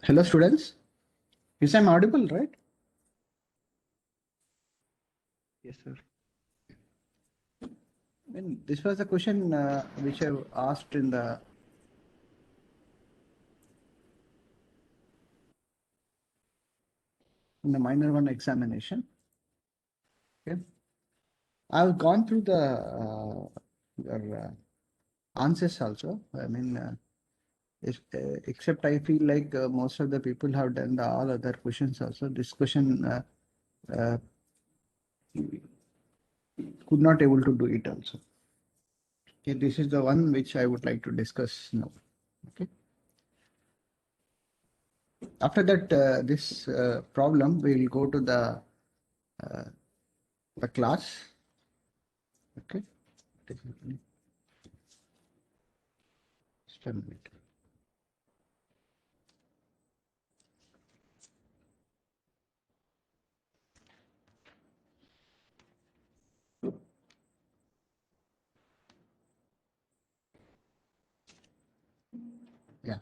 Hello, students. Is I'm audible, right? Yes, sir. This was a question which I asked in the minor one examination. Okay, I've gone through the your answers also. Except I feel like most of the people have done the all other questions also. This question uh, could not able to do it also. Okay, this is the one which I would like to discuss now. Okay. After that, this problem, we will go to uh, the class. Okay. Just a minute. Yeah.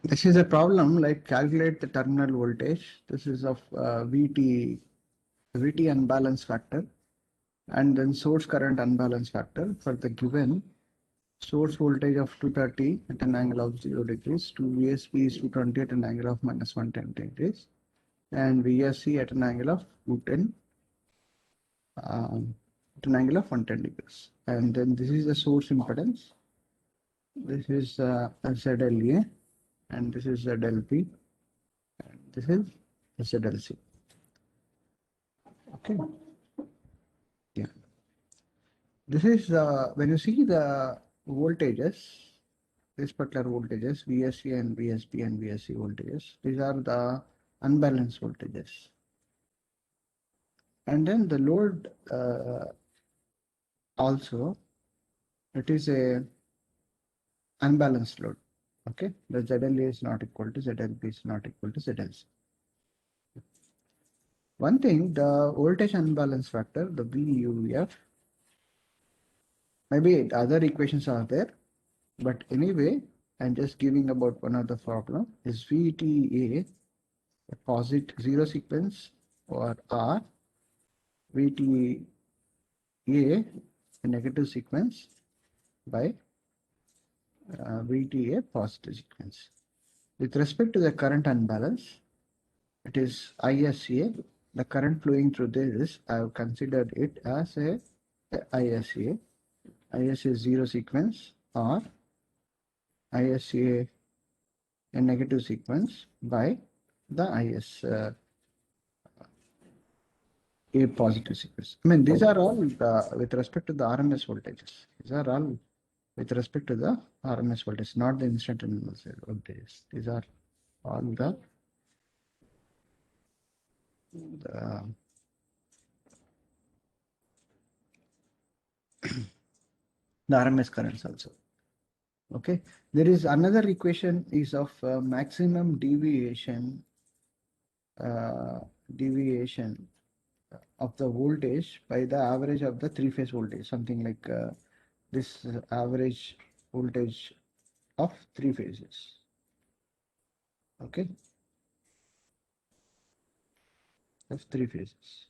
This is a problem like calculate the terminal voltage. This is of VT unbalance factor and then source current unbalance factor for the given source voltage of 230 at an angle of 0 degrees to VSP is 220 at an angle of minus 110 degrees and VSC at an angle of 210 at an angle of 110 degrees. And then this is the source impedance. This is ZLA and this is ZLP and this is ZLC. Okay. Yeah. This is when you see the voltages, this particular voltages, VSC and VSP and VSC voltages, these are the unbalanced voltages. And then the load also, it is a unbalanced load. Okay, the ZLA is not equal to ZLP is not equal to ZLC. One thing, the voltage unbalance factor, the VUF, maybe other equations are there, but anyway, I'm just giving about one of the problem is VTA, a posit zero sequence or R, VTA, a negative sequence by VTA positive sequence. With respect to the current unbalance, it is ISA. The current flowing through this, I have considered it as a ISA. ISA zero sequence or ISA a negative sequence by the a positive sequence. I mean, these are all with respect to the RMS voltages. These are all with respect to the RMS voltage, not the instantaneous voltages. These are all the the RMS currents also. Okay, there is another equation is of maximum uh, deviation of the voltage by the average of the three-phase voltage, something like this average voltage of three phases. Okay, of three phases.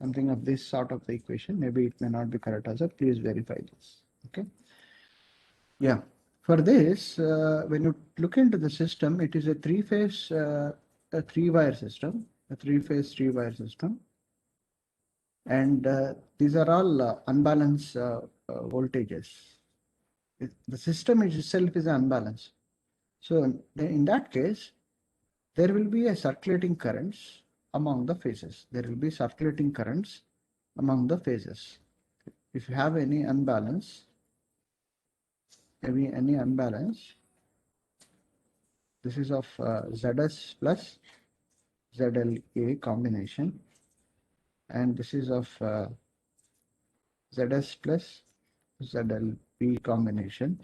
Something of this sort of the equation. Maybe it may not be correct also. Please verify this. Okay. Yeah. For this, when you look into the system, it is a three-phase, a three-wire system, a three-phase, three-wire system. And these are all unbalanced voltages. The system itself is unbalanced. So in that case, there will be a circulating currents among the phases. There will be circulating currents among the phases. If you have any unbalance, maybe any unbalance, this is of ZS plus ZLA combination, and this is of ZS plus ZLP combination,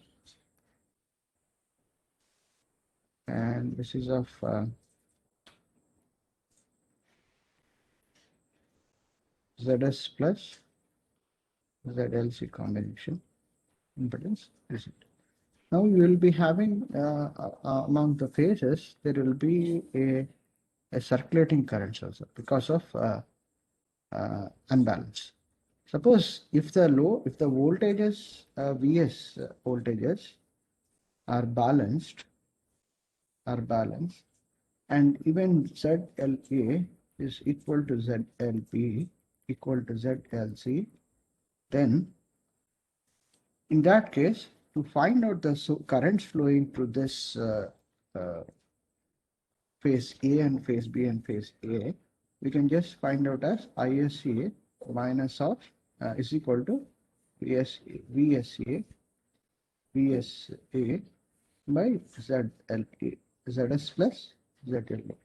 and this is of ZS plus ZLC combination. impedance is it. Now you will be having among the phases there will be a circulating currents also because of unbalance. Suppose if the voltages Vs voltages are balanced and even ZLA is equal to ZLB equal to ZLC, then in that case, to find out the currents flowing through this uh, phase A and phase B and phase A, we can just find out as ISA minus of is equal to VSA by ZLA, ZS plus ZLA.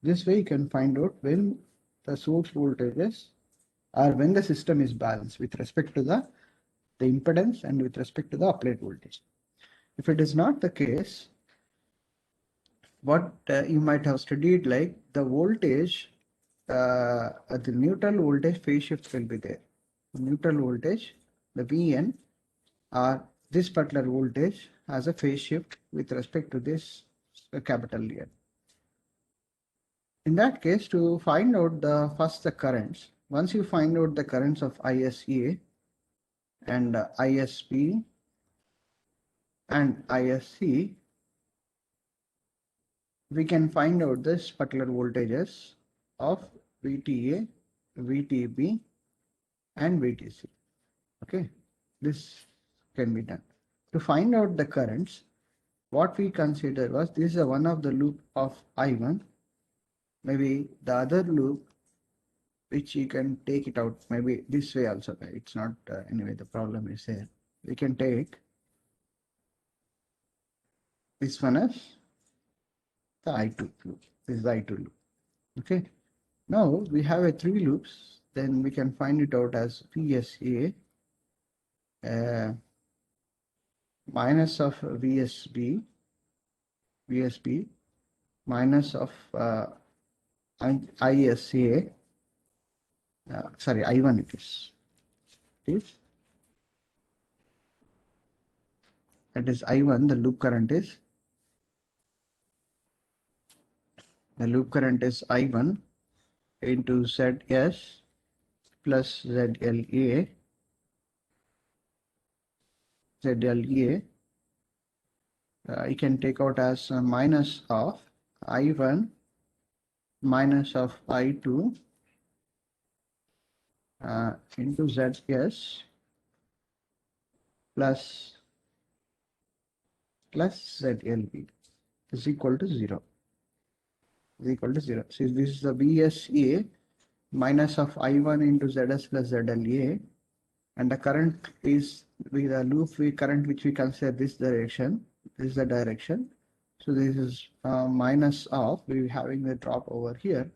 This way you can find out when the source voltages or when the system is balanced with respect to the impedance and with respect to the applied voltage. If it is not the case, what you might have studied, like the voltage, the neutral voltage phase shift will be there. The neutral voltage, the Vn, or this particular voltage has a phase shift with respect to this capital N. In that case, to find out the currents, once you find out the currents of ISA and ISP and ISC, we can find out this particular voltages of VTA, VTB and VTC. Okay, this can be done. To find out the currents, what we consider was this is one of the loop of I1. Maybe the other loop which you can take it out, maybe this way also. It's not anyway, the problem is there. We can take this one as the I2 loop. This is the I2 loop. Okay. Now we have a 3 loops, then we can find it out as VSA minus of VSB minus of ISA, sorry, I1 it is. That is I1, the loop current is I1 into ZS plus ZLA you can take out as minus of I1 minus of I2 into ZS plus ZLB is equal to 0. So this is the VSA minus of I1 into ZS plus ZLA, and the current is with the loop current which we consider this direction. This is the direction. So this is minus of, we having the drop over here,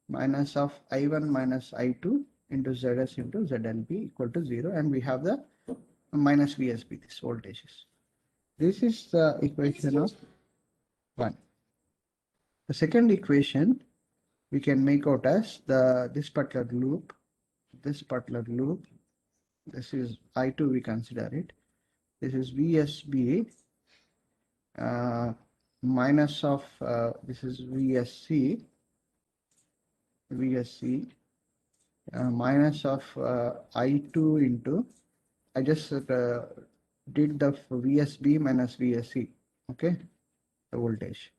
minus of I1 minus I2 into ZS into ZLB equal to 0, and we have the minus VSB, this voltages. This is the equation of 1. The second equation we can make out as this particular loop. This is I2, we consider it. This is VSB minus of this is VSC minus of I2 into, I just did the VSB minus VSC, okay, the voltage.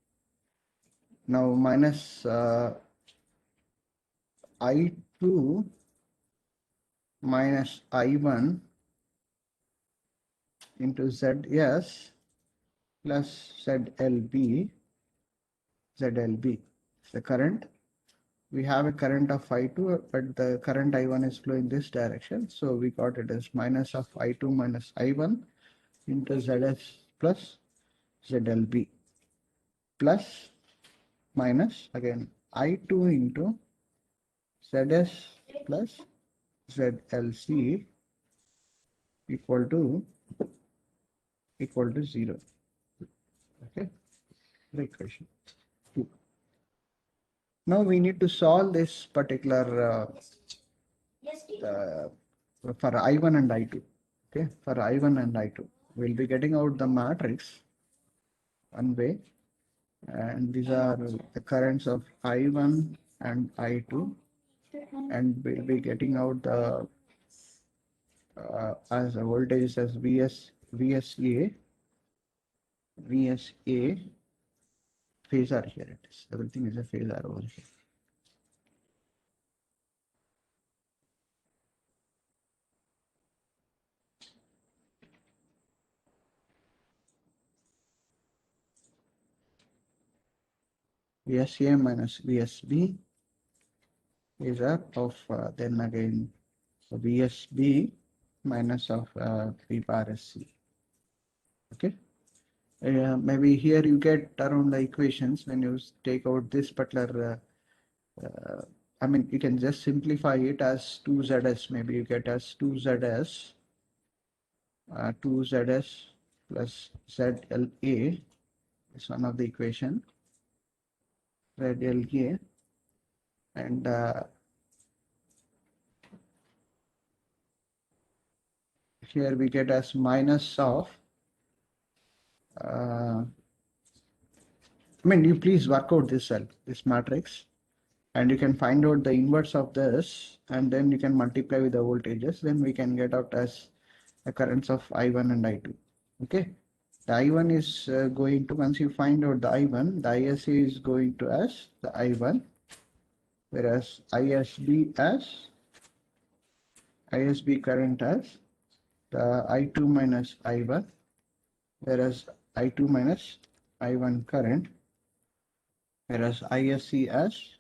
Now minus I2 minus I1 into ZS plus ZLB. The current, we have a current of I2, but the current I1 is flowing this direction, so we got it as minus of I2 minus I1 into ZS plus ZLB plus minus again I2 into ZS plus ZLC equal to 0. Okay, the equation 2. Now we need to solve this particular for I1 and I2. Okay, for I1 and I2, we'll be getting out the matrix one way, and these are the currents of I1 and I2, and we'll be getting out the as a voltage as VSA phasor. Here it is, everything is a phasor over here. VSA minus VSB is up of then again VSB minus of V bar SC. Okay. Maybe here you get around the equations when you take out this particular. I mean, you can just simplify it as 2ZS. Maybe you get as 2ZS, 2ZS plus ZLA is one of the equation. ZLA, and here we get as minus of. I mean, you please work out this cell, this matrix, and you can find out the inverse of this, and then you can multiply with the voltages. Then we can get out as the currents of I1 and I2. Okay, the I1 is going to, once you find out the I1, the ISA is going to as the I1, whereas ISB current as the I2 minus I1, whereas I2 minus I1 current, whereas ISC as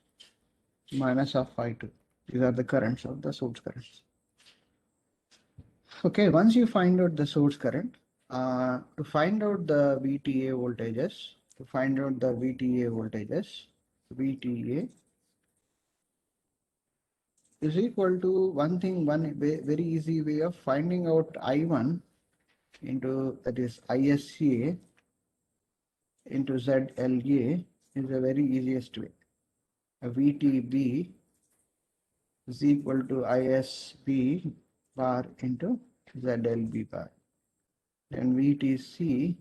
minus of I2. These are the currents of the source currents. Okay, once you find out the source current, to find out the VTA voltages, VTA is equal to one very easy way of finding out I1 into, that is ISCA into ZLA, is the very easiest way. A VTB is equal to ISB bar into ZLB bar. Then VTC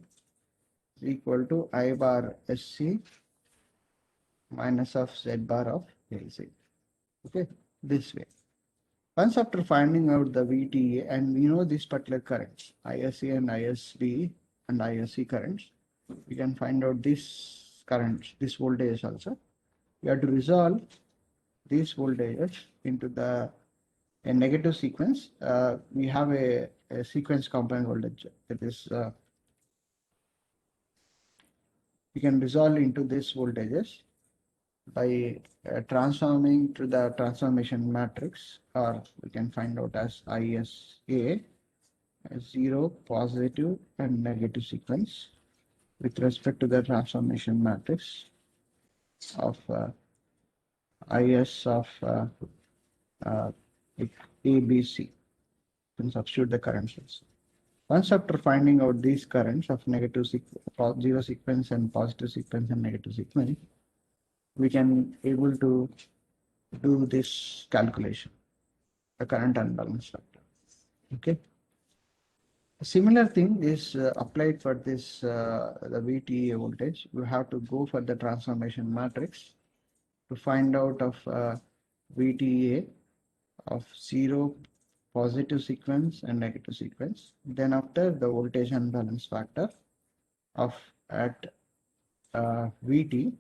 is equal to I bar SC minus of Z bar of LC. Okay, this way. Once after finding out the VTA, and we know these particular currents, ISC and ISB and ISC currents, we can find out this currents, this voltage also. We have to resolve these voltages into a negative sequence. We have a sequence component voltage, that is we can resolve into this voltages by transforming to the transformation matrix, or we can find out as ISA as 0, positive and negative sequence with respect to the transformation matrix of IS of ABC. You can substitute the currents also. Once after finding out these currents of negative zero sequence and positive sequence and negative sequence, we can able to do this calculation, the current unbalance factor. Okay. A similar thing is applied for this the VTA voltage. You have to go for the transformation matrix to find out of VTA of 0, positive sequence and negative sequence. Then after the voltage unbalance factor of at VT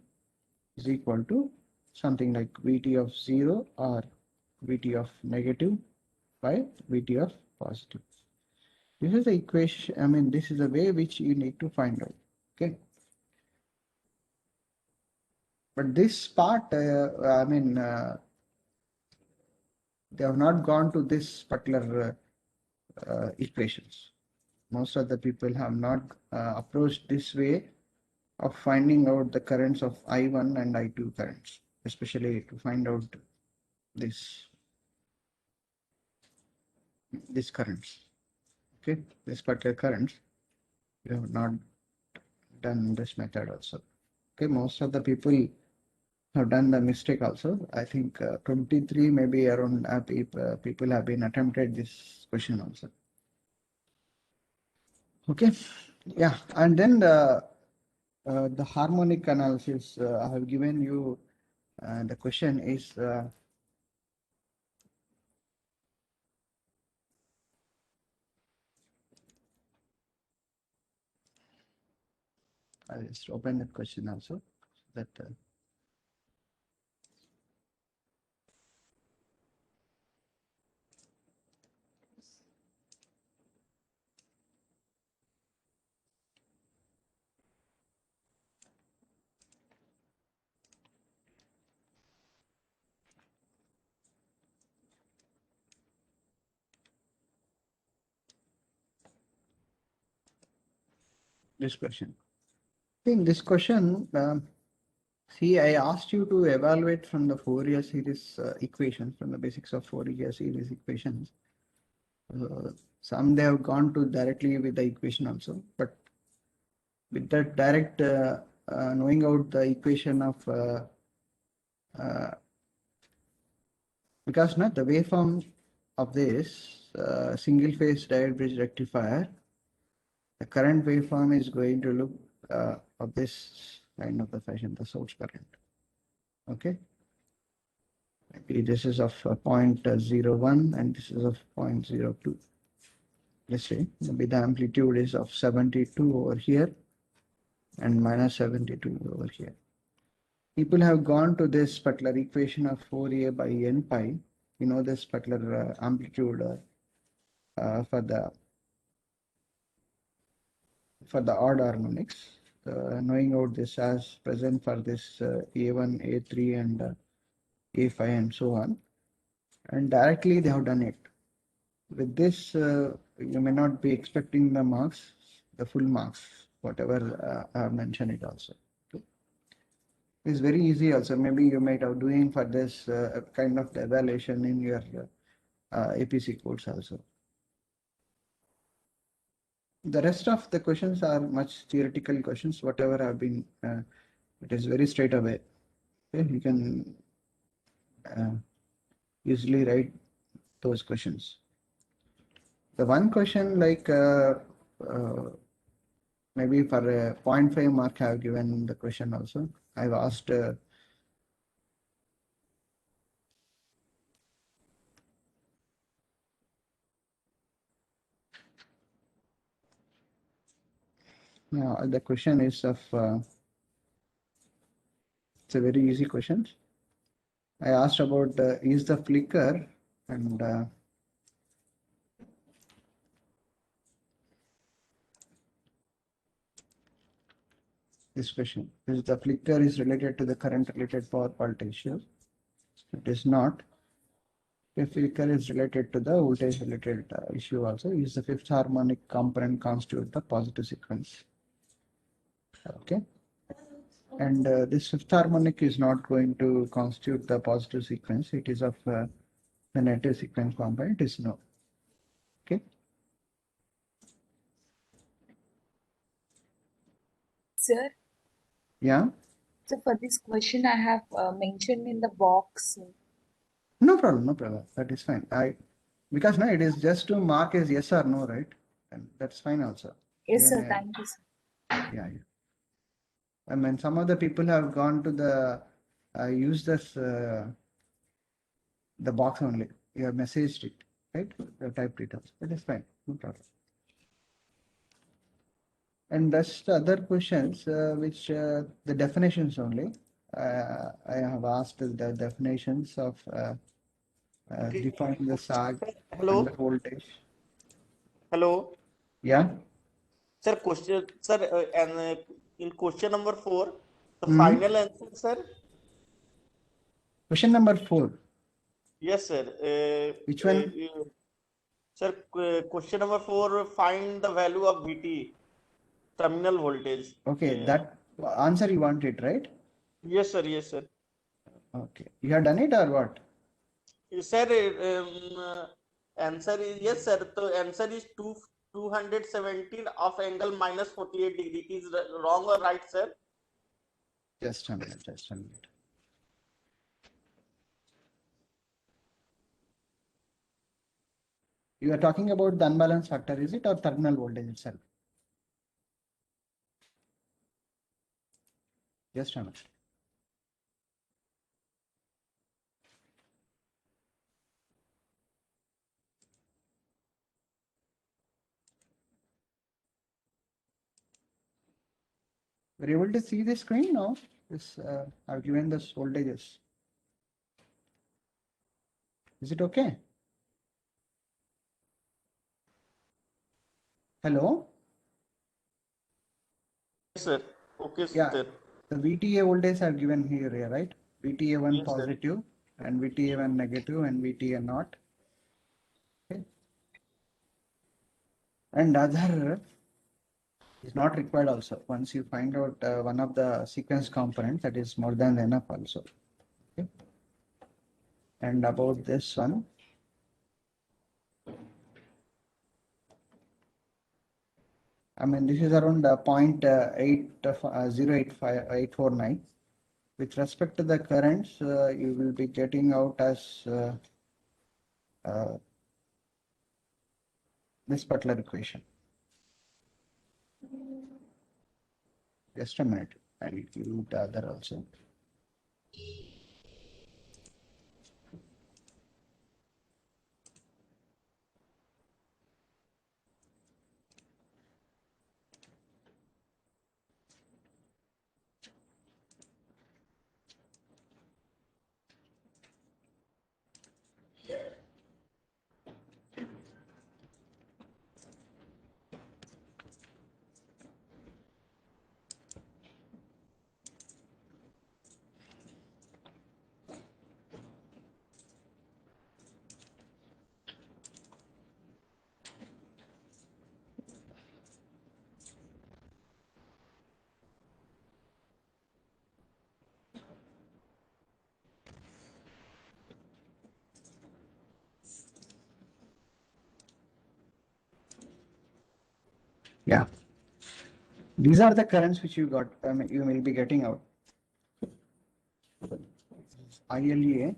is equal to something like VT of 0 or VT of negative by VT of positive. This is the equation, I mean, this is the way which you need to find out. Okay. But this part, I mean, they have not gone to this particular equations. Most of the people have not approached this way of finding out the currents of I1 and I2 currents, especially to find out this currents. Okay, this particular currents, we have not done this method also. Okay, most of the people have done the mistake also. I think 23 maybe around people have been attempted this question also. Okay, yeah, and then the harmonic analysis I have given you. The question is I'll just open that question also. That this question. In this question, see, I asked you to evaluate from the Fourier series equations, from the basics of Fourier series equations. Some they have gone to directly with the equation also, but with that direct knowing out the equation of because not the waveform of this single phase diode bridge rectifier, the current waveform is going to look of this kind of the fashion, the source current. Okay. Maybe this is of 0.01 and this is of 0.02. Let's say maybe the amplitude is of 72 over here and minus 72 over here. People have gone to this particular equation of Fourier by n pi. You know this particular amplitude for the odd harmonics. Knowing out this as present for this A1, A3 and A5 and so on. And directly they have done it. With this, you may not be expecting the marks, the full marks, whatever I have mentioned it also. Okay. It's very easy also. Maybe you might have doing for this kind of evaluation in your APC course also. The rest of the questions are much theoretical questions, whatever have been, it is very straight away. Okay. You can easily write those questions. The one question like maybe for a 0.5 mark I have given the question also. I've asked the question is of it's a very easy question. I asked about is the flicker and this question is the flicker is related to the current related power fault issue. It is not. The flicker is related to the voltage related issue also. Is the fifth harmonic component constitute the positive sequence? Okay. And this fifth harmonic is not going to constitute the positive sequence. It is of the negative sequence component is no. Okay. Sir, Yeah. so for this question, I have mentioned in the box. No problem. No problem. That is fine. Because no, it is just to mark as yes or no, right? And that's fine also. Yes, Even, sir. Thank you, sir. yeah. I mean, some other people have gone to the use this the box only. You have messaged it, right? You have typed it also. That is fine. No problem. And that's the other questions which the definitions only. I have asked the definitions of defining the sag Hello. and the voltage. Hello. Yeah. Sir, question, sir, and in question number 4, the Mhm. final answer, sir. Question number 4. Yes, sir. Which one? Sir, question number 4, find the value of VT, terminal voltage. Okay, that answer you want it, right? Yes, sir. Yes, sir. Okay. You have done it or what? Sir, answer is yes, sir. So answer is 217 of angle minus 48 degree. Is wrong or right, sir? Just a minute, just a minute. You are talking about the unbalanced factor, is it, or terminal voltage itself? Just a minute. Were you able to see the screen now? This I've given this voltages. Is it okay? Hello? Yes, sir. Okay, Yeah. sir. The VTA voltage are given here, right? VTA1 Yes, sir. positive and VTA1 negative and VTA naught. Okay. And other is not required also. Once you find out one of the sequence component, that is more than enough also. Okay. And about this one, I mean, this is around 0.8085849. With respect to the currents, you will be getting out as this particular equation. Just a minute. I will give you the other also. Yeah. These are the currents which you got, you will be getting out. ILEA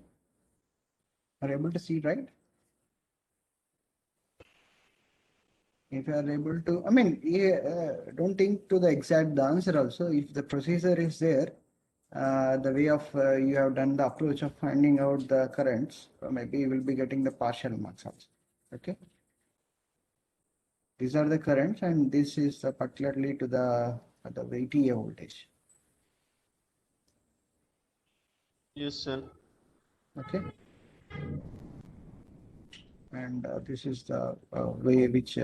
are able to see, right? If you are able to, I mean, don't think to the exact the answer also. If the procedure is there, the way of you have done the approach of finding out the currents, maybe you will be getting the partial marks also. Okay. These are the currents, and this is particularly to the VTA voltage. Yes, sir. Okay. And this is the way which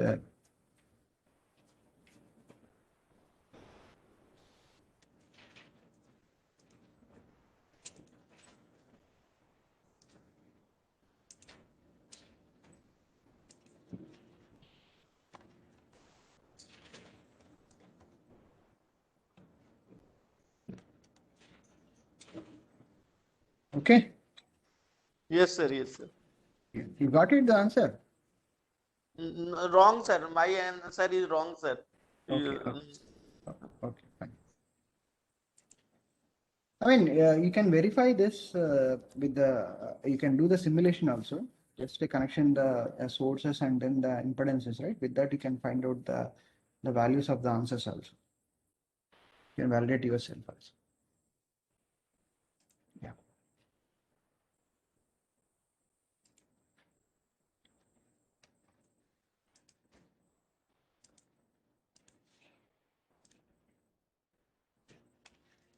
okay. Yes, sir. Yes, sir. You got it, the answer? Wrong, sir. My answer is wrong, sir. Okay. You- Okay, fine. I mean, you can verify this with the, you can do the simulation also. Just a connection the sources and then the impedances, right? With that, you can find out the values of the answers also. You can validate yourself also. Yeah.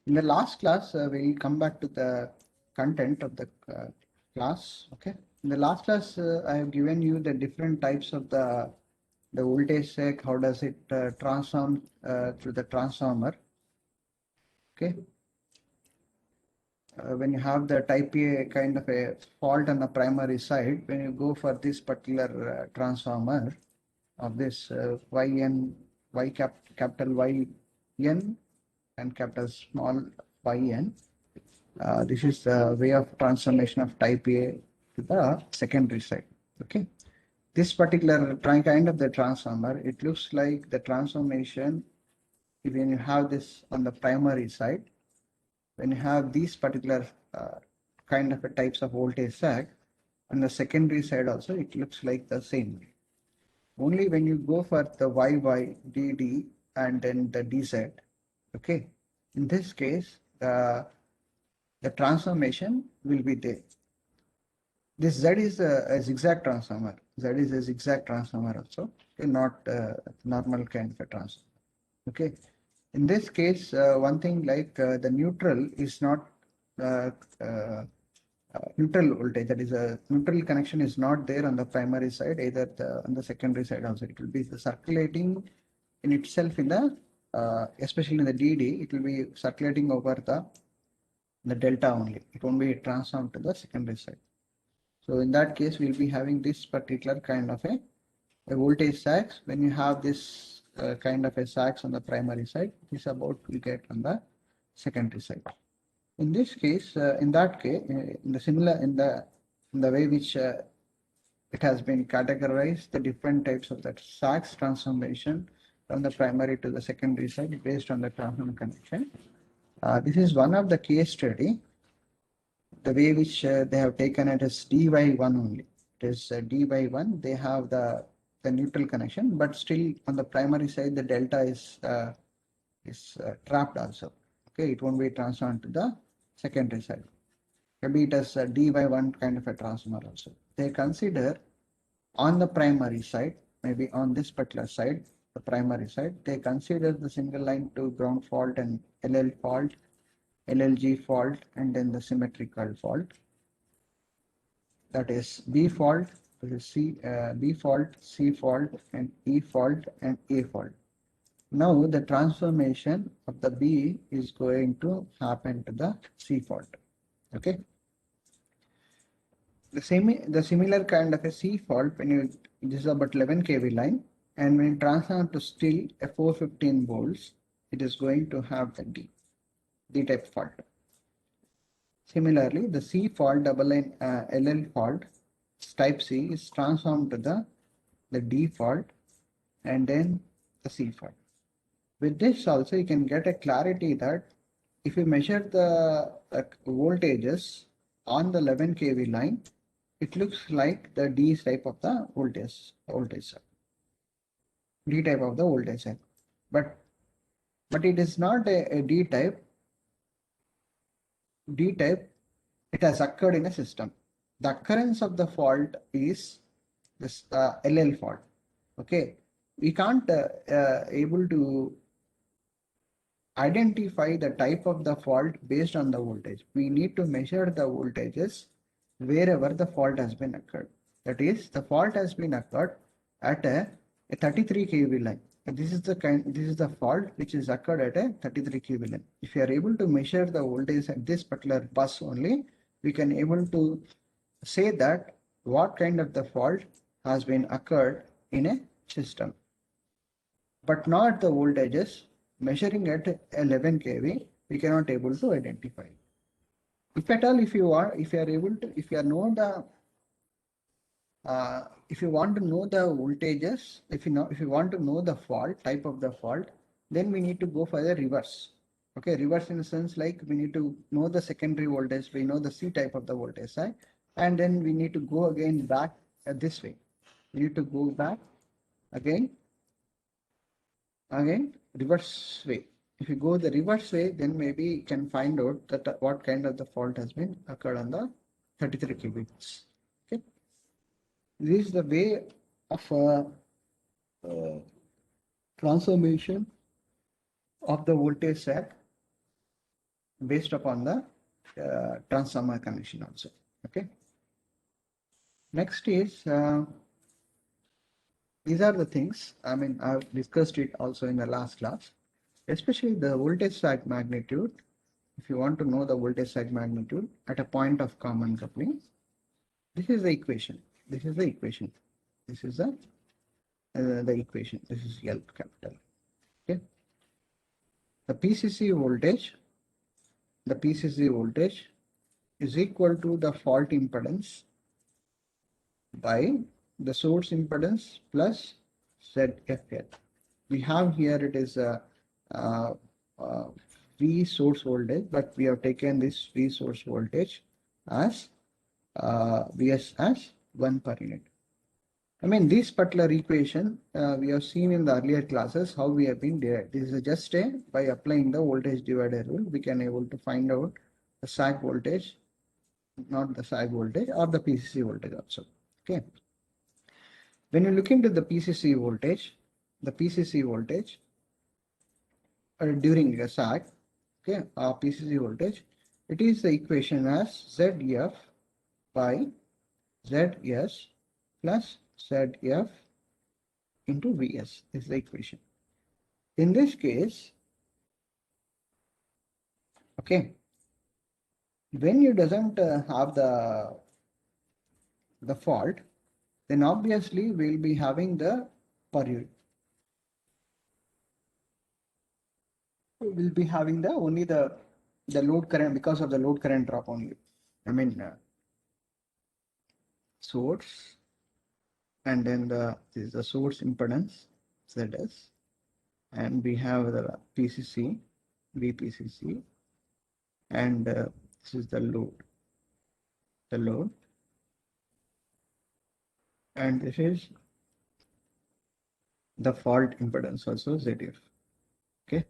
In the last class, we'll come back to the content of the class. Okay. In the last class, I have given you the different types of the voltage sec. How does it transform through the transformer? Okay. When you have the type A kind of a fault on the primary side, when you go for this particular transformer of this yn, capital Yn and capital small yn, this is the way of transformation of type A to the secondary side. Okay. This particular kind of the transformer, it looks like the transformation when you have this on the primary side, when you have these particular kind of a types of voltage sag, on the secondary side also it looks like the same. Only when you go for the YY, DD and then the DZ, okay, in this case the transformation will be there. This Z is a zigzag transformer. Z is a zigzag transformer also, okay, not normal kind of a transformer. Okay. In this case, one thing like the neutral is not uh, uh, neutral voltage, that is a neutral connection is not there on the primary side, either on the secondary side also. It will be the circulating in itself in the, especially in the DD, it will be circulating over the delta only. It won't be transformed to the secondary side. So in that case, we'll be having this particular kind of a voltage sags. When you have this kind of a sags on the primary side, this is about we get on the secondary side. In this case, in that case, in the similar in the way which it has been categorized, the different types of that sags transformation from the primary to the secondary side based on the transformer connection. This is one of the case study. The way which they have taken it is dy1 only. It is dy1. They have the neutral connection, but still on the primary side the delta is trapped also. Okay, it won't be transformed to the secondary side. Maybe it is a dy1 kind of a transformer also. They consider on the primary side, maybe on this particular side, the primary side, they consider the single line to ground fault and LL fault, LLG fault, and then the symmetrical fault. That is B fault, B fault, C fault, and E fault, and A fault. Now the transformation of the B is going to happen to the C fault. Okay. The similar kind of a C fault, when you, this is about 11 kV line, and when transformed to still a 415 volts, it is going to have the D type fault. Similarly, the C fault, double line LL fault, type C is transformed to the D fault and then the C fault. With this also, you can get a clarity that if you measure the voltages on the 11 kV line, it looks like the D type of the voltage cell. D type of the voltage cell. But it is not a D type. D type, it has occurred in a system. The occurrence of the fault is this LL fault. Okay, we can't able to identify the type of the fault based on the voltage. We need to measure the voltages wherever the fault has been occurred. That is, the fault has been occurred at a 33 kV line. This is the fault which is occurred at a 33 kV line. If you are able to measure the voltage at this particular bus only, we can able to say that what kind of the fault has been occurred in a system, but not the voltages. Measuring at 11 kV, we cannot able to identify. If at all, if you are able to, if you want to know the voltages, if you want to know the fault type of the fault, then we need to go for the reverse. Okay, reverse in the sense like we need to know the secondary voltage, we know the C type of the voltage side, and then we need to go again back this way. We need to go back again reverse way. If you go the reverse way, then maybe you can find out that what kind of the fault has been occurred on the 33 kV. Okay, this is the way of transformation of the voltage sag based upon the transformer connection also. Okay, next is these are the things, I mean, I've discussed it also in the last class, especially the voltage sag magnitude. If you want to know the voltage sag magnitude at a point of common coupling, this is the equation. This is the equation. This is the equation. This is L capital. Okay. The PCC voltage is equal to the fault impedance by the source impedance plus ZFL. We have here it is a V source voltage, but we have taken this V source voltage as Vs as 1 per unit. I mean, this particular equation we have seen in the earlier classes how we have been derived. This is just a by applying the voltage divider rule, we can able to find out the sag voltage, not the sag voltage or the PCC voltage also. Okay. When you look into the PCC voltage during a sag, okay, PCC voltage, it is the equation as ZF by ZS plus ZF into Vs is the equation. In this case, okay, when you doesn't have the fault, then obviously we'll be having the per unit. We'll be having the only the load current because of the load current drop only. I mean source, and then this is the source impedance ZS, and we have the PCC, VPCC, and this is the load, and this is the fault impedance also ZF. Okay.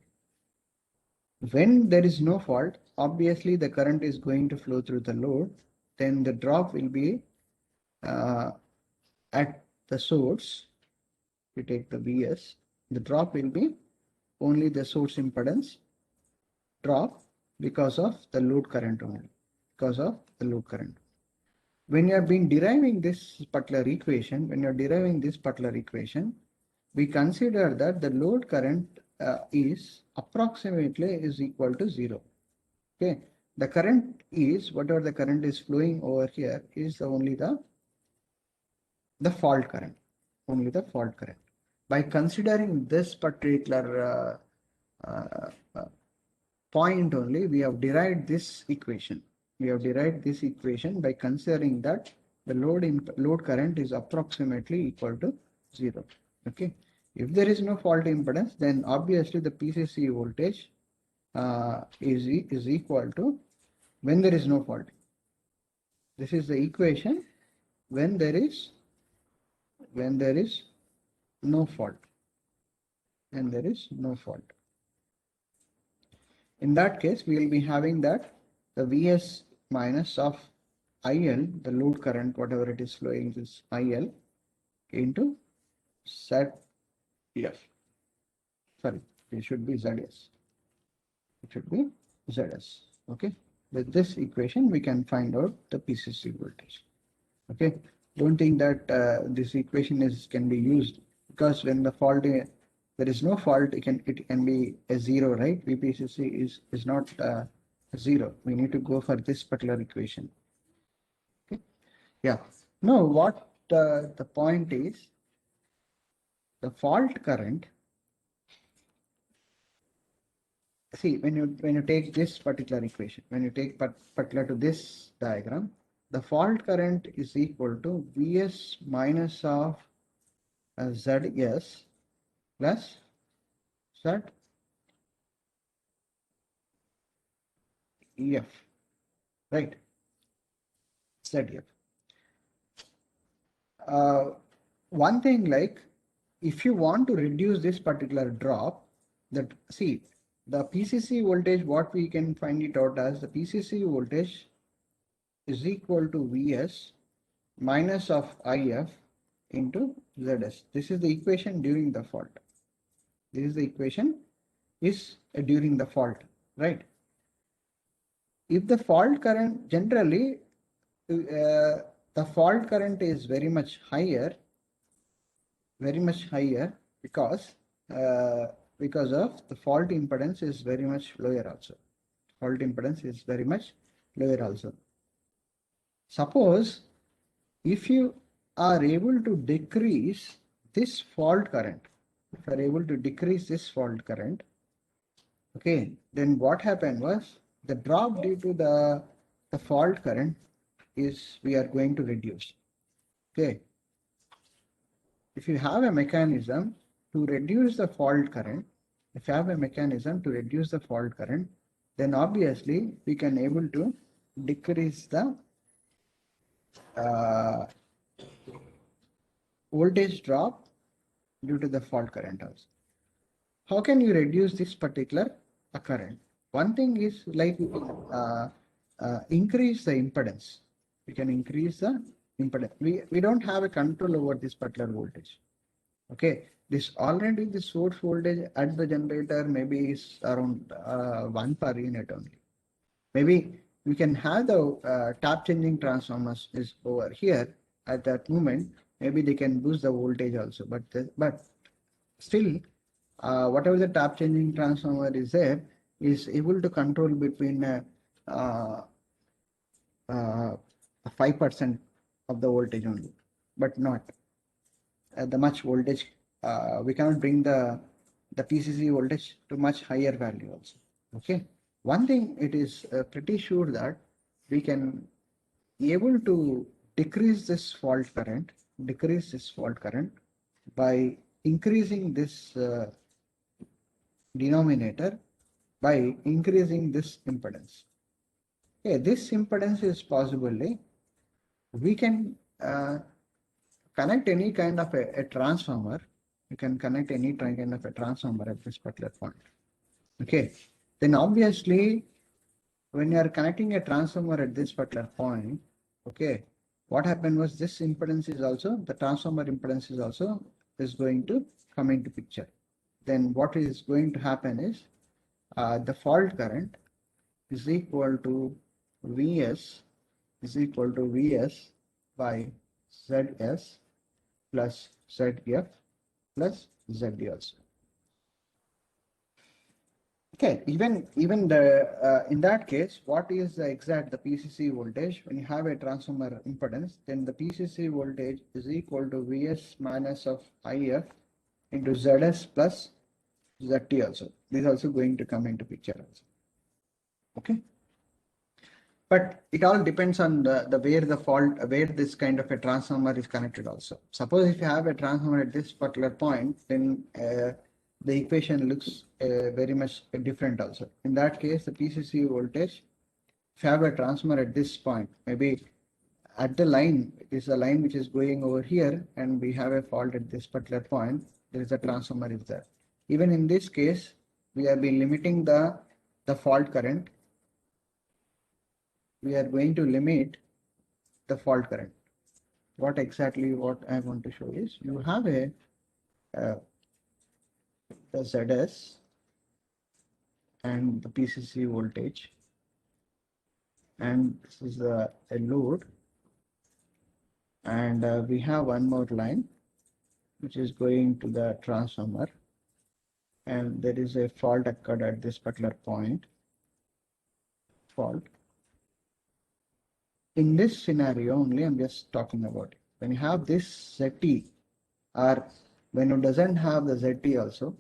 When there is no fault, obviously the current is going to flow through the load, then the drop will be at the source. We take the Vs, the drop will be only the source impedance drop because of the load current only, because of the load current. When you have been deriving this particular equation, we consider that the load current is approximately is equal to 0. Okay, the current is whatever the current is flowing over here is only the fault current, only the fault current. By considering this particular point only, we have derived this equation. By considering that the load current is approximately equal to 0. Okay. If there is no fault impedance, then obviously the PCC voltage is equal to when there is no fault. This is the equation when there is no fault. In that case, we will be having that the Vs minus of IL, the load current, whatever it is flowing, is IL into ZF. Sorry, it should be ZS. Okay. With this equation, we can find out the PCC voltage. Okay. Don't think that this equation can be used, because when the fault there is no fault, it can be a 0, right? VPCC is not 0. We need to go for this particular equation. Okay. Yeah. Now what the point is, the fault current. See, when you take this particular equation, when you take particular to this diagram, the fault current is equal to Vs minus of ZS plus ZF, right? ZF. One thing, like, if you want to reduce this particular drop, that see the PCC voltage, what we can find it out as the PCC voltage is equal to Vs minus of IF into ZS. This is the equation during the fault. During the fault, right? If the fault current, generally the fault current is very much higher because of the fault impedance is very much lower also. Suppose if you are able to decrease this fault current, okay, then what happened was the drop due to the fault current is we are going to reduce. Okay. If you have a mechanism to reduce the fault current, then obviously we can able to decrease the voltage drop due to the fault current also. How can you reduce this particular current? One thing is like increase the impedance. We can increase the impedance. We don't have a control over this particular voltage. Okay, this already the source voltage at the generator maybe is around 1 per unit only. Maybe we can have the tap changing transformers is over here at that moment. Maybe they can boost the voltage also, but still whatever the tap changing transformer is there is able to control between 5% of the voltage only, but not the much voltage. We cannot bring the PCC voltage to much higher value also. Okay, one thing it is pretty sure that we can able to decrease this fault current, by increasing this denominator by increasing this impedance. Okay, this impedance is possibly we can connect any kind of a transformer. You can connect any kind of a transformer at this particular point. Okay, then obviously when you are connecting a transformer at this particular point, okay, what happened was this impedance is also, the transformer impedance is also is going to come into picture. Then what is going to happen is the fault current is equal to Vs by Zs plus Zf plus Zd also. Okay, even the in that case, what is the exact the PCC voltage? When you have a transformer impedance, then the PCC voltage is equal to Vs minus of If into Zs plus Zt also. This is also going to come into picture also. Okay, but it all depends on the where this kind of a transformer is connected also. Suppose if you have a transformer at this particular point, then the equation looks very much different also. In that case, the PCC voltage, if you have a transformer at this point, maybe at the line, it is a line which is going over here, and we have a fault at this particular point, there is a transformer is there. Even in this case, we have been limiting the fault current. We are going to limit the fault current. What I want to show is you have the Zs and the PCC voltage, and this is a load, and we have one more line which is going to the transformer, and there is a fault occurred at this particular point. Fault. In this scenario only, I'm just talking about it. When you have this Zt, or when it doesn't have the Zt also,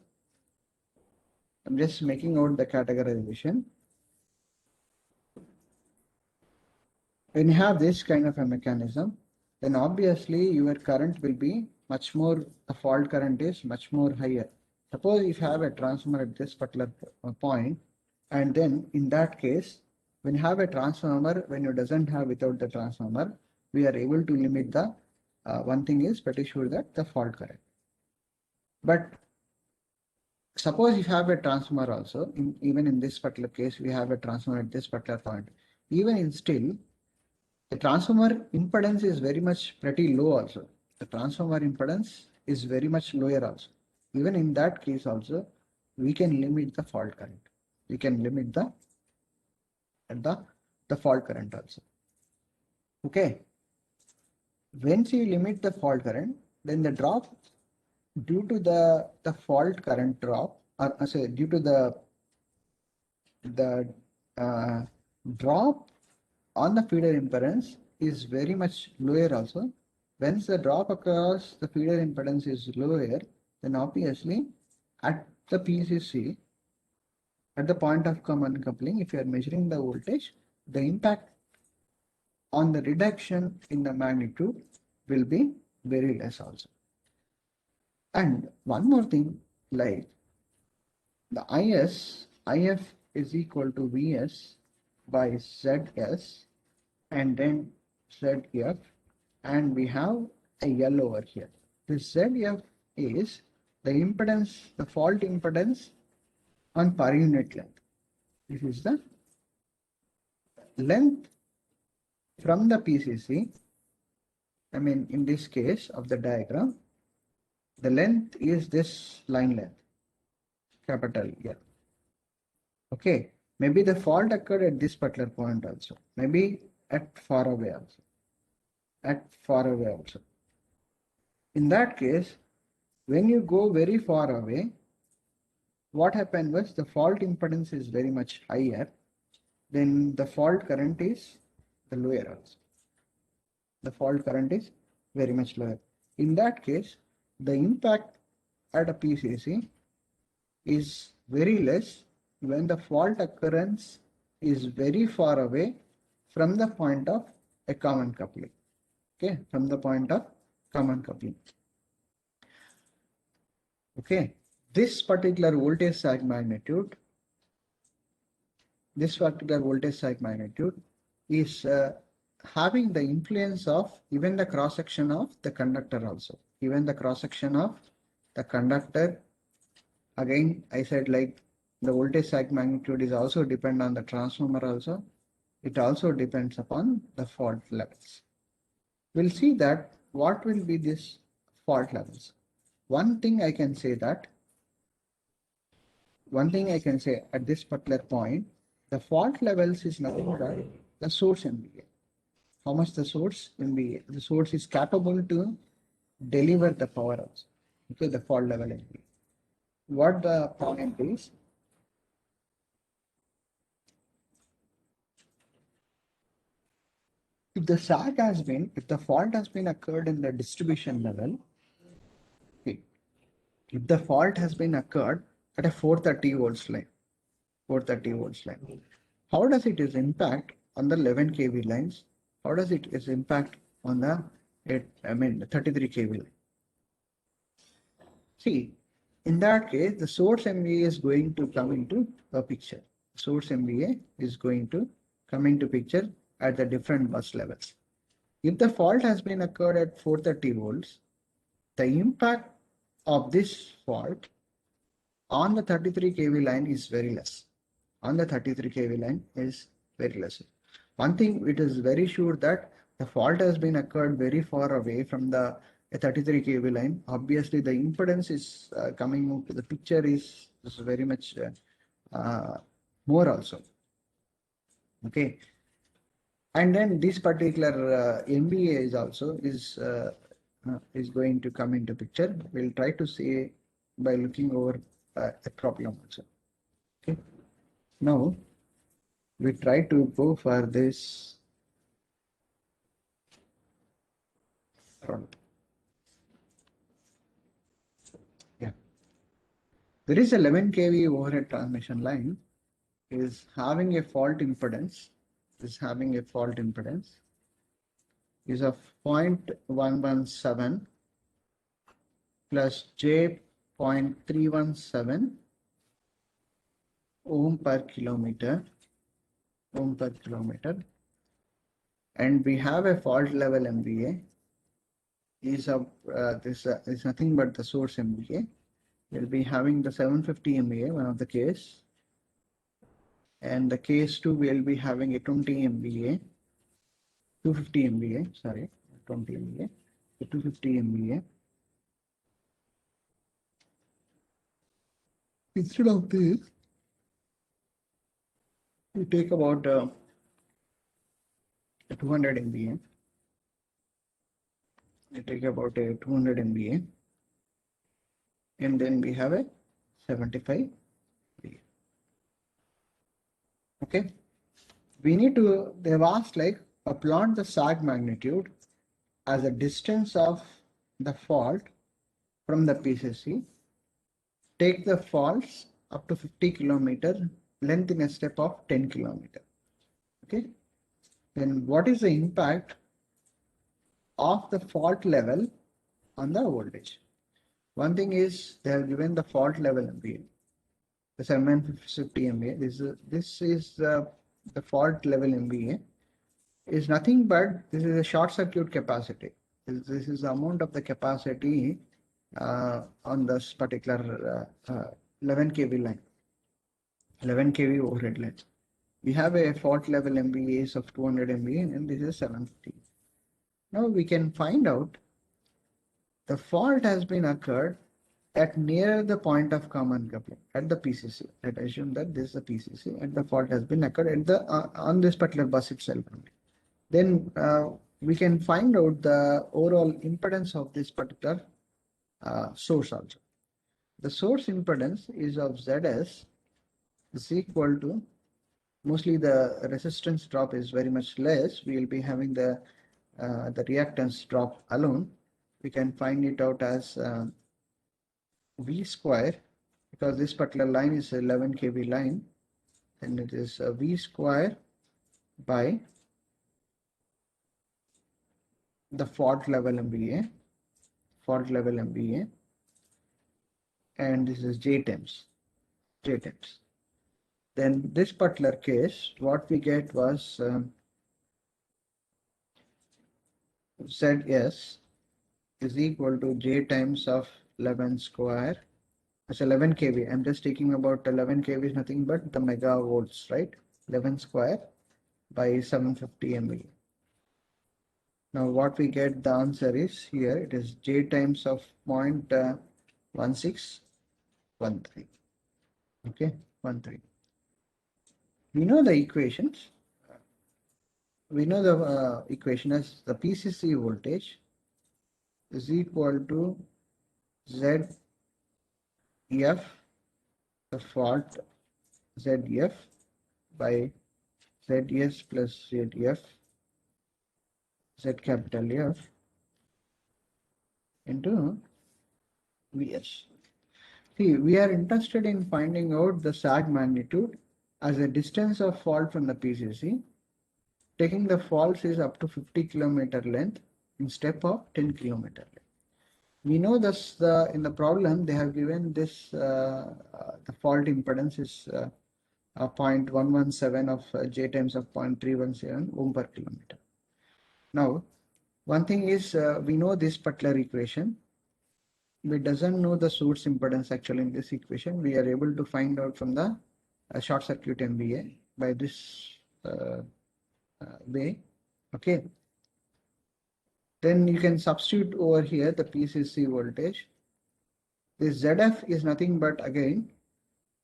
I'm just making out the categorization. When you have this kind of a mechanism, then obviously your current will be much more, the fault current is much more higher. Suppose if you have a transformer at this particular point, and then in that case, when you have a transformer, when you doesn't have without the transformer, we are able to limit the, one thing is pretty sure that the fault current. But suppose you have a transformer also, even in this particular case, we have a transformer at this particular point. Even in still, the transformer impedance is very much pretty low also. The transformer impedance is very much lower also. Even in that case also, we can limit the fault current. We can limit the fault current also. Okay. Once you limit the fault current, then the drop due to the fault current drop, or say due to the drop on the feeder impedance is very much lower also. Once the drop across the feeder impedance is lower, then obviously at the PCC, at the point of common coupling, if you are measuring the voltage, the impact on the reduction in the magnitude will be very less also. And one more thing, like the If is equal to Vs by Zs and then Zf, and we have a L over here. This ZF is the impedance, the fault impedance on per unit length. This is the length from the PCC. I mean, in this case of the diagram, the length is this line length, capital L. Okay, maybe the fault occurred at this particular point also, maybe at far away also, In that case, when you go very far away, what happened was the fault impedance is very much higher, then the fault current is the lower also. The fault current is very much lower. In that case, the impact at a PCC is very less when the fault occurrence is very far away from the point of a common coupling. Okay, from the point of common coupling. Okay, this particular voltage sag magnitude, is having the influence of even the cross section of the conductor also. Even the cross section of the conductor. Again, I said like the voltage sag magnitude is also depend on the transformer also. It also depends upon the fault levels. We'll see that what will be this fault levels. One thing I can say at this particular point, the fault levels is nothing but the source MVA. How much the source MVA? The source is capable to deliver the power also. Okay, the fault level MVA. What the point is, if the fault has been occurred in the distribution level, okay, if the fault has been occurred at a 430 volts line, how does it is impact on the 11 kV lines? How does it is impact on the 33 kV line? See, in that case, the source MVA is going to come into the picture. Source MVA is going to come into picture at the different bus levels. If the fault has been occurred at 430 volts, the impact of this fault on the 33 kV line is very less. One thing it is very sure that the fault has been occurred very far away from the 33 kV line. Obviously, the impedance is coming into the picture is very much more also. Okay, and then this particular MVA is also is going to come into picture. We'll try to see by looking over a problem also. Okay, now we try to go for this problem. Yeah, there is a 11 kV overhead transmission line is having a fault impedance. Is of 0.117 plus J.317 ohm per kilometer, and we have a fault level MVA is of this is nothing but the source MVA. We'll be having the 750 MVA, one of the case, and the case 2 we'll be having a 20 MVA, 250 MVA, sorry, 20 MVA, 250 MVA. Instead of this, we take about 200 MVA. We take about a 200 MVA, and then we have a 75 MVA. Okay, we need to. They've asked like plot the sag magnitude as a distance of the fault from the PCC. Take the faults up to 50 kilometer, length in a step of 10 kilometer. Okay, then what is the impact of the fault level on the voltage? One thing is they have given the fault level MVA, the 750 MVA. This is the fault level MVA is nothing but this is a short circuit capacity. This is the amount of the capacity on this particular 11 kV line, 11 kV overhead line. We have a fault level MVAs of 200 MVA and this is 750. Now we can find out the fault has been occurred at near the point of common coupling at the PCC. Let us assume that this is the PCC and the fault has been occurred at the on this particular bus itself. Then we can find out the overall impedance of this particular source also. The source impedance is of ZS is equal to, mostly the resistance drop is very much less. We will be having the reactance drop alone. We can find it out as V square, because this particular line is 11 kV line, and it is V square by the fault level MVA, and this is J times. Then this particular case, what we get was ZS is equal to J times of 11 square. It's 11 kV. I'm just taking about 11 kV is nothing but the megavolts, right? 11 square by 750 MVA. Now what we get, the answer is here, it is J times of 0.1613. Okay, 13. We know the equations. We know the equation as the PCC voltage is equal to ZF, the fault ZF by ZS plus ZF, Z capital F into Vs. See, we are interested in finding out the sag magnitude as a distance of fault from the PCC. Taking the faults is up to 50 kilometer length in step of 10 kilometer length. We know this in the problem they have given this the fault impedance is 0.117 of J times of 0.317 ohm per kilometer. Now, one thing is we know this particular equation. We doesn't know the source impedance actually in this equation. We are able to find out from the short circuit MVA by this way. Okay. Then you can substitute over here the PCC voltage. This ZF is nothing but again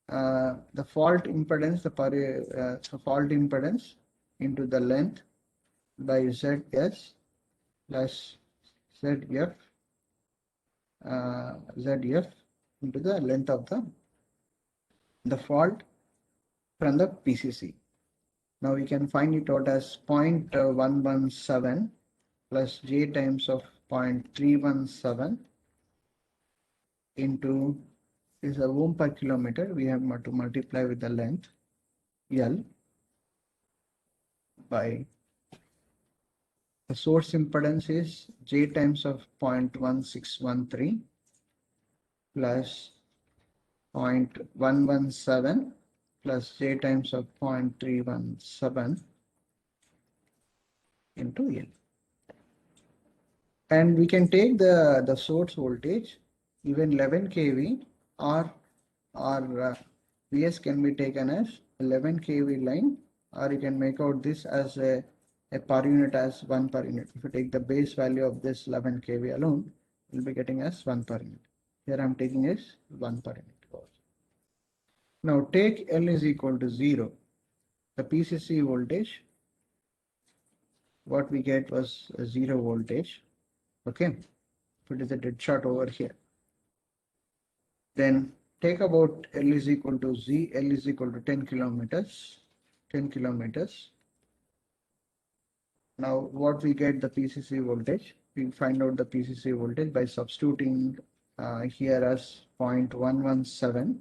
the fault impedance, the fault impedance into the length by ZS plus ZF into the length of the fault from the PCC. Now we can find it out as 0.117 plus J times of 0.317 into is a ohm per kilometer. We have to multiply with the length L by the source impedance is J times of 0.1613 plus 0.117 plus J times of 0.317 into L. And we can take the source voltage, even 11 kV or Vs can be taken as 11 kV line, or you can make out this as a per unit as 1 per unit. If you take the base value of this 11 kV alone, you'll be getting as 1 per unit. Here I'm taking as 1 per unit. Now take L is equal to 0. The PCC voltage, what we get was a 0 voltage. Okay, put it is a dead shot over here. Then take about L is equal to Z, L is equal to 10 kilometers. Now what we get the PCC voltage, we find out the PCC voltage by substituting here as 0.117.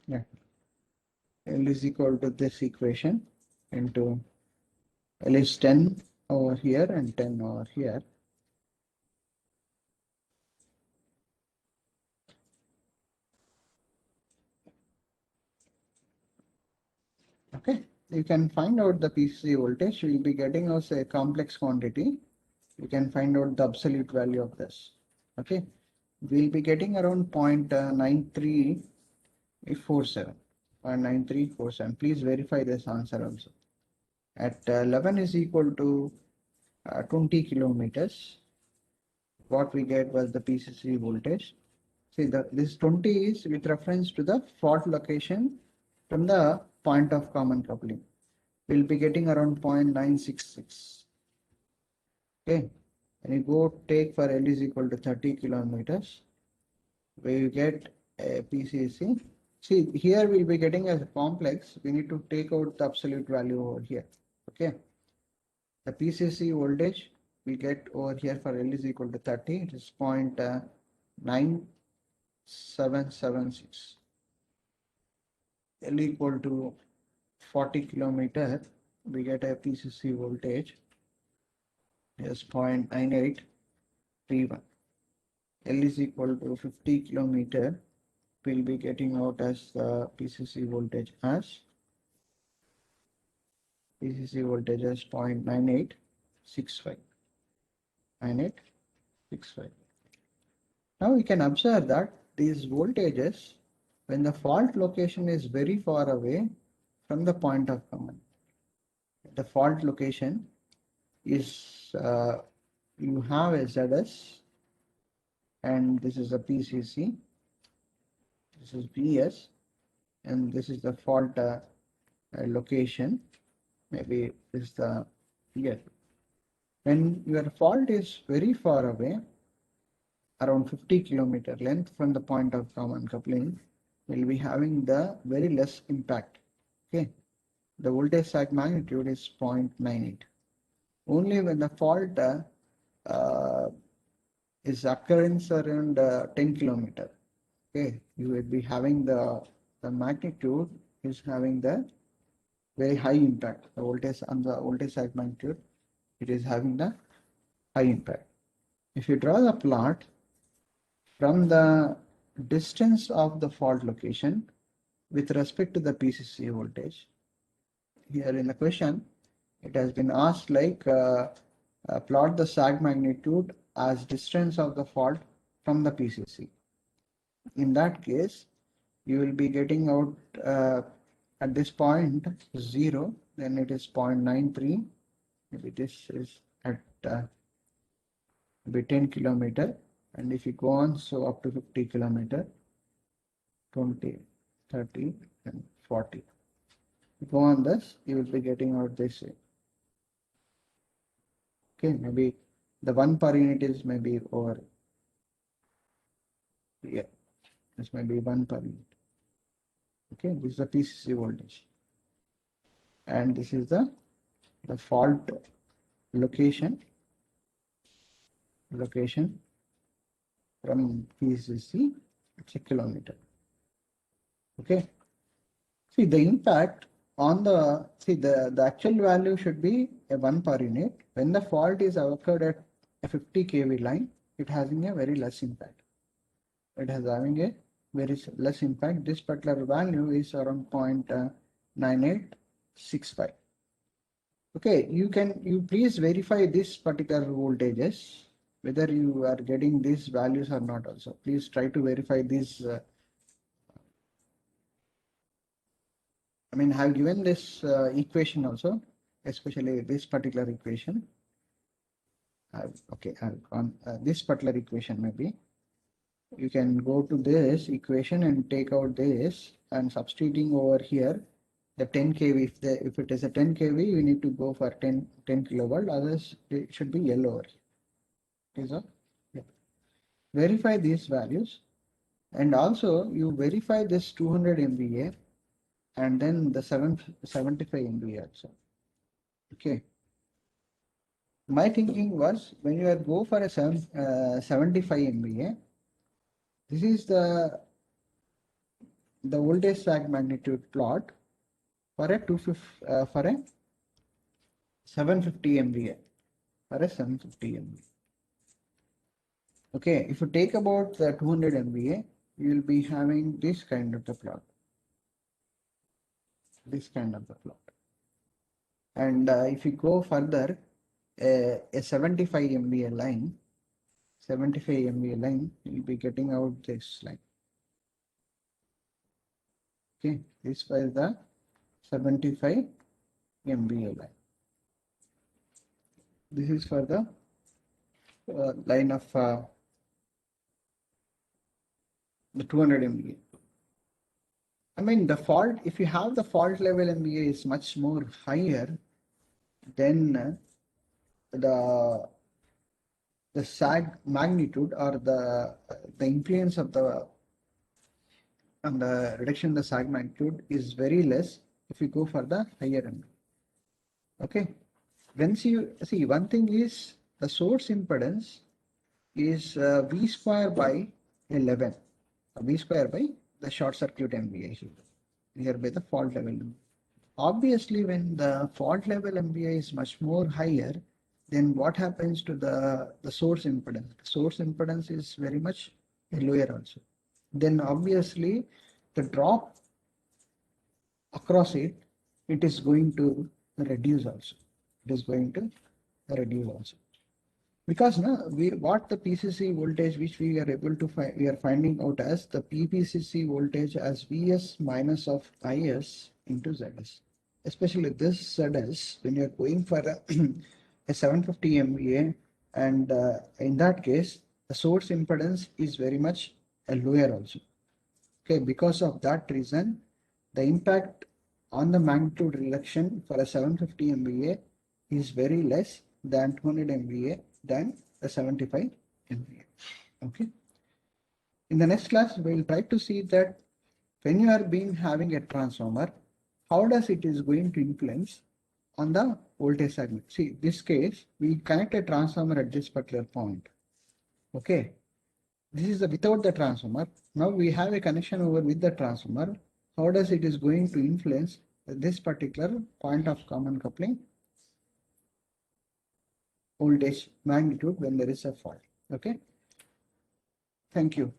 Yeah. L is equal to this equation into L is 10 over here and 10 over here. Okay, you can find out the PCC voltage. We'll be getting us a complex quantity. You can find out the absolute value of this. Okay, we'll be getting around 0.9347. 0.9347. Please verify this answer also. At 11 is equal to 20 kilometers. What we get was the PCC voltage. See, this 20 is with reference to the fault location from the point of common coupling. We'll be getting around 0.966. Okay, and you go take for L is equal to 30 kilometers, where you get a PCC. See, here we'll be getting as a complex. We need to take out the absolute value over here. Okay, the PCC voltage we get over here for L is equal to 30. It is 0.9776. L equal to 40 kilometer, we get a PCC voltage is 0.9831. L is equal to 50 kilometer, we'll be getting out as the PCC voltage as 0.9865. 9865. Now we can observe that these voltages, when the fault location is very far away from the point of common, the fault location is you have a ZS and this is a PCC, this is VS, and this is the fault location. Maybe this is the here. When your fault is very far away, around 50 kilometer length from the point of common coupling, will be having the very less impact. Okay, the voltage sag magnitude is 0.98. Only when the fault is occurrence around 10 kilometer, okay, you will be having the magnitude is having the very high impact. The voltage on the voltage sag magnitude, it is having the high impact. If you draw the plot from the distance of the fault location with respect to the PCC voltage, here in the question, it has been asked like plot the sag magnitude as distance of the fault from the PCC. In that case, you will be getting out at this point 0, then it is 0.93. Maybe this is at maybe 10 kilometer, and if you go on, so up to 50 kilometer, 20, 30, and 40. Go on this, you will be getting out this. Okay, maybe the 1 per unit is maybe over. Yeah, this may be 1 per unit. Okay, this is the PCC voltage, and this is the fault location from PCC. It's a kilometer. Okay, see the impact on the the actual value should be a 1 per unit. When the fault is occurred at a 50 kV line, it having a very less impact. It has having a very less impact. This particular value is around 0.9865. Okay, you please verify this particular voltages, whether you are getting these values or not also. Please try to verify these. I mean, I have given this equation also, especially this particular equation. Okay, I've gone this particular equation maybe. You can go to this equation and take out this and substituting over here the 10 kV. If it is a 10 kV, you need to go for 10 kilovolt. Others it should be yellow over here. Okay, so yeah. Verify these values, and also you verify this 200 MVA and then the 75 MVA also. Okay. My thinking was when you go for a 75 MVA, this is the voltage sag magnitude plot for a 750 MVA for a 750 MVA. Okay, if you take about the 200 MVA, you will be having this kind of the plot. This kind of the plot. And if you go further, a 75 MVA line, 75 MVA line, you'll be getting out this line. Okay, this was the 75 MVA line. This is for the line of the 200 MVA. I mean, the fault, if you have the fault level MVA is much more higher, then the sag magnitude or the influence of the on the reduction in the sag magnitude is very less if you go for the higher MVA. Okay. Once you see, one thing is the source impedance is V square by 11. V square by the short circuit MVA here by the fault level. Obviously, when the fault level MVA is much more higher, then what happens to the source impedance? The source impedance is very much lower also. Then obviously the drop across it is going to reduce also. It is going to reduce also. Because what the PCC voltage which we are able to find, we are finding out as the PPCC voltage as Vs minus of Is into Zs. Especially this Zs, when you are going for a 750 MVA, and in that case, the source impedance is very much lower also. Okay, because of that reason, the impact on the magnitude reduction for a 750 MVA is very less than 200 MVA than the 75 MVA. Okay. In the next class, we will try to see that when you are having a transformer, how does it is going to influence on the voltage segment. See, this case, we connect a transformer at this particular point. Okay. This is without the transformer. Now we have a connection over with the transformer. How does it is going to influence this particular point of common coupling voltage magnitude when there is a fault? Okay. Thank you.